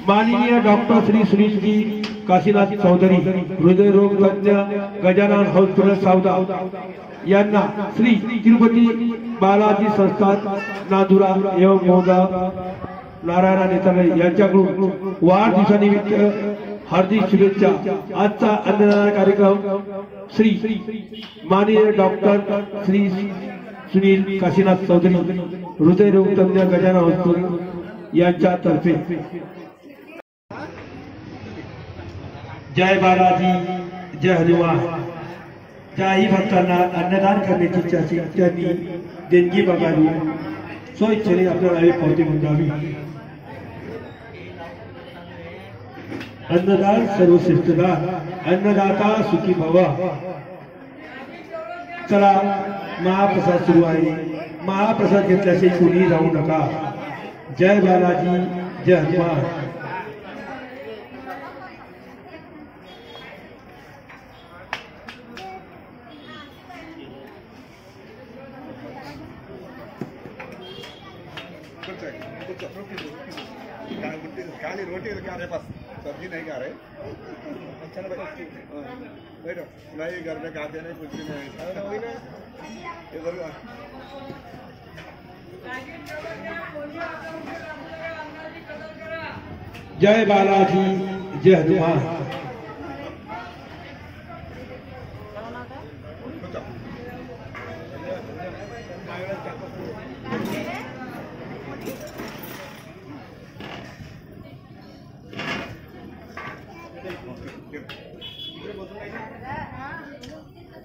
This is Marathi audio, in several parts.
माननीय डॉक्टर श्री सुनील जी काशीनाथ चौधरी हृदय रोग तज्ञ गजानन हॉस्पिटल सावदा यांना श्री तिरुपति बालाजी संस्थान नांदुरा एवं मोगा नारायण नेताने यांच्याकडून वाढदिवसानिमित्त हार्दिक शुभेच्छा। आजचा अन्नदान कार्यक्रम श्री माननीय डॉक्टर श्री सुनील काशीनाथ चौधरी हृदय रोग तज्ञ गजानन हॉस्पिटल यांच्या तर्फे जय बालाजी जय हनुमान ज्याही भक्तांना अन्नदान करण्याची इच्छा असेल त्यांनी देणगी बघावी स्वइच्छेने आपल्या नावे पावती नोंदवावी। अन्नदान सर्वश्रेष्ठ दान अन्नदाता सुखी भव। चला महाप्रसाद सुरू आहे। महाप्रसाद घेतल्याशिवाय कोणी जाऊ नका। जय बालाजी जय हनुमान। खाली रोटी क्या रहे पास सब्जी नहीं खा रहे अच्छा ना बैठो नहीं घर में खाते नहीं कुछ भी नहीं इधर जय बालाजी जय हनुमान।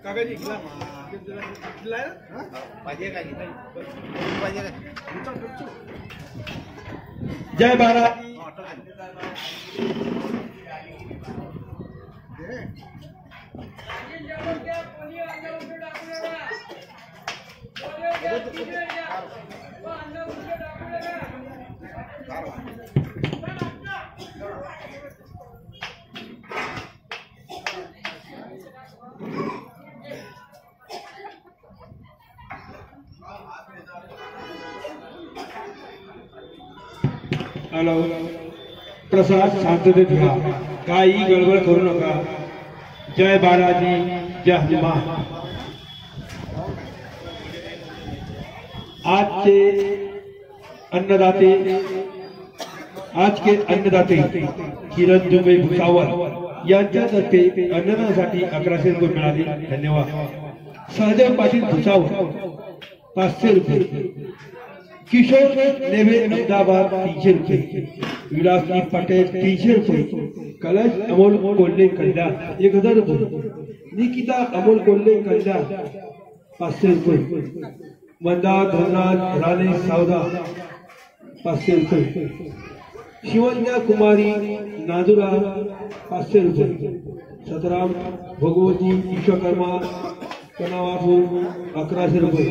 काका जी खिलाया जय बालाजी हॅलो प्रसाद शांततेत घ्या काही गडबड करू नका। जय बालाजी जय हनुमान। आज के अन्नदाते किरण दुबे भुसावळ यांच्यातर्फे अन्नदानासाठी 1100 रुपये मिळाले धन्यवाद। सहदेव पाटील भुसावळ 500 रुपये। किशोर नेवे अहमदाबाद 300 रुपये। विलासजी पटेल 300 रुपये। कलश अमोल कोल्हे कल्याण 1000 रुपये। निकिता अमोल कोल्हे कल्याण 500 रुपये। मंदा धरनाथ राणे सावदा 500 रुपये। शिवन्या कुमारी नादुरा 500 रुपये। सतराम भगवती विश्वकर्मा कनावापूर 1100 रुपये।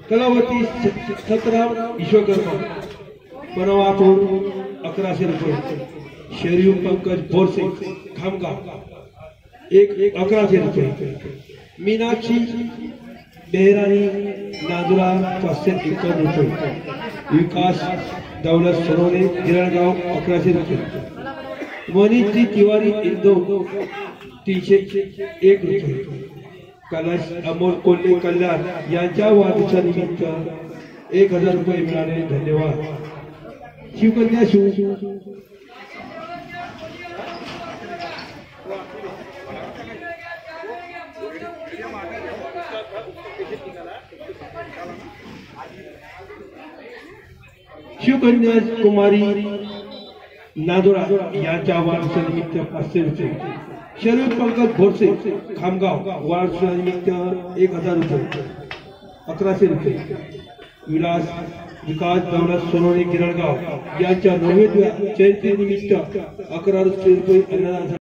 कलावती सतराम विश्वकर्मा कनावापूर 1100 रुपये। शेरयू पंकज बोरसे खामगाव 1100 रुपये। मीनाक्षी बेहरानी नादुरा 551 रुपये। विकास दौलत सरोने गिरणगाव 1100 रुपये। मनीषजी तिवारी इंदोर 301 रुपये। कलश अमोल कोल्हे कल्याण यांच्या वाढदिवसानिमित्त 1000 रुपये मिळाले धन्यवाद। शिवकन्या शिवकन्या कुमारी नादुरा यांच्या वाढदिवसानिमित्त 500 रुपये। शरीफ पंकज बोरसे खामगाव वाढदिवसानिमित्त 1000 रुपये 1100 रुपये। विलास विकास दौलत सोनोने गिरणगाव यांच्या 90व्या जयंतीनिमित्त 1100 रुपये अन्नदान।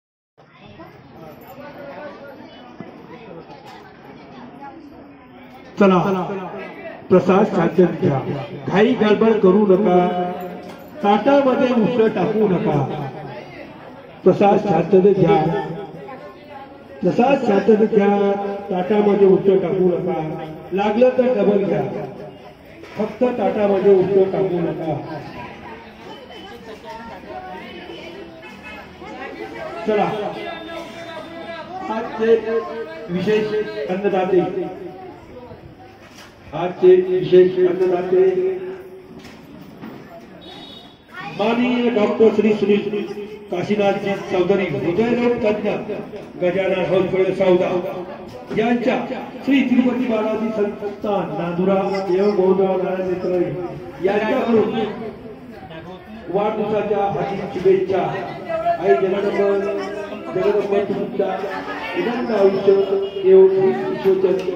चला प्रसाद शांततेत घ्या घाई गडबड करू नका। ताटामध्ये उसळ टाकू नका। प्रसाद शांततेत घ्या। प्रसाद शांततेत घ्या। ताटामध्ये उसळ टाकू नका। लागलं तर डबल घ्या। फक्त ताटामध्ये उसळ टाकू नका। चला आजचे विशेष अन्नदाते माननीय डॉक्टर श्री सुनील काशीनाथजी चौधरी हृदयरोग तज्ञ गजानन हौसफळे सावदा यांच्या श्री तिरुपती बालाजी संस्थान नांदुरा एवं गोंधळ नारायण नेत्ररे यांच्याकडून वाढदिवसाच्या हार्दिक शुभेच्छा। आई जगदंब तुमच्या विनंत आयुष्य एवढी ईश्वरचरणी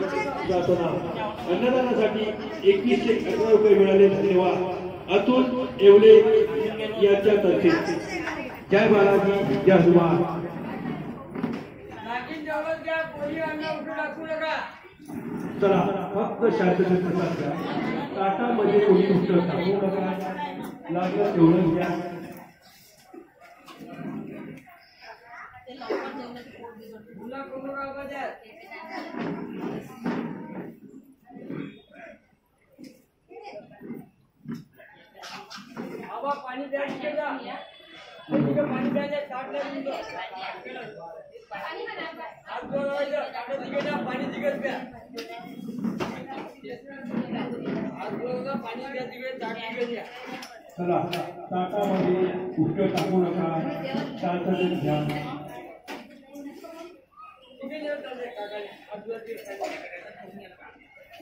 प्रार्थना। अन्नदानासाठी 2111 रुपये मिळाले, धन्यवाद। अतुल येवले यांच्यातर्फे जय बालाजी जय हनुमान। चला फक्त शांततेचा ताटामध्ये कोणी उत्तर टाकू नका, लागलं तेवढं घ्या। पानी पानी प्याले ताट पानी दिगत प्या पाणी द्या। चला ताटामध्ये उष्ट टाकू नका, शांततेत घ्या।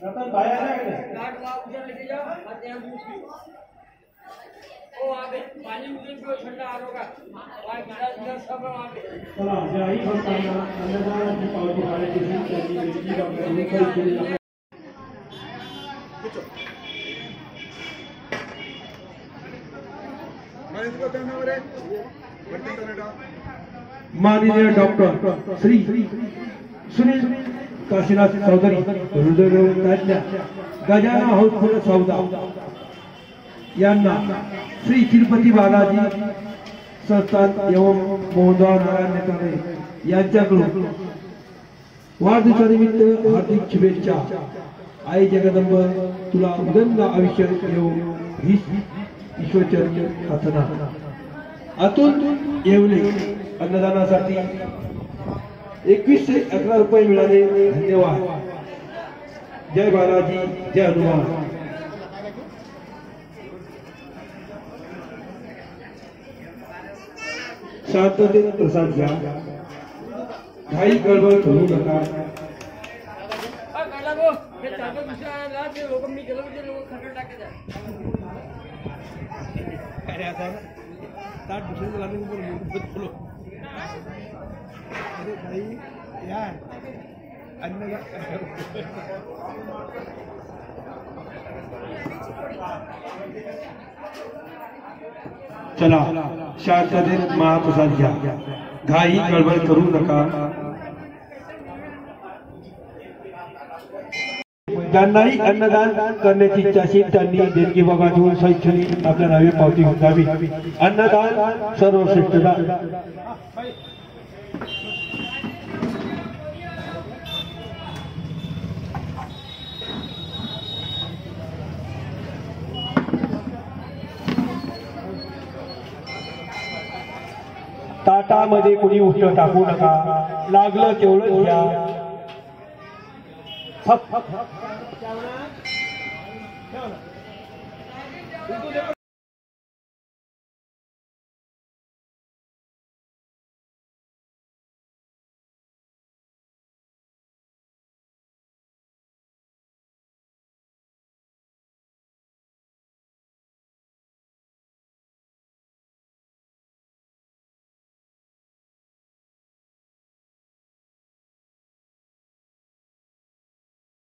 रतन बाहेर पानी ठंडा आ होगा सब चला ज्याही भक्तांना अन्नदानाची पावती पाण्याची त्यांनी डॉक्टर माननीय डॉक्टर श्री सुनील काशीनाथ चौधरी हृदयरोग तज्ञ गजानन हौसफळे सावदा यांना श्री तिरुपती बालाजी संस्थान एवं मोहनराव नारायण नेतारे यांच्याकडून वाढदिवसानिमित्त हार्दिक शुभेच्छा। आई जगदंब तुला उदंड आयुष्य येवो ही ईश्वरचरणी प्रार्थना। अतुल येवले अन्नदानासाठी 2111 रुपये मिळाले, धन्यवाद। जय बालाजी जय हनुमान। शांततेत प्रसाद घ्या, घाई गडबड करू नका। ताट दुसरे लाने को बोलो अरे भाई यार अन्न चला शांततेत महाप्रसाद घ्या, घाई गडबड करू नका। ज्यांनाही अन्नदान करण्याची इच्छा असेल त्यांनी देणगी बघा देऊन शैक्षणिक आपल्या नावे पावती घ्यावी। अन्नदान सर्वश्रेष्ठ दान। ताटामध्ये कुणी उष्ट टाकू नका, लागलं तेवढं घ्या। फक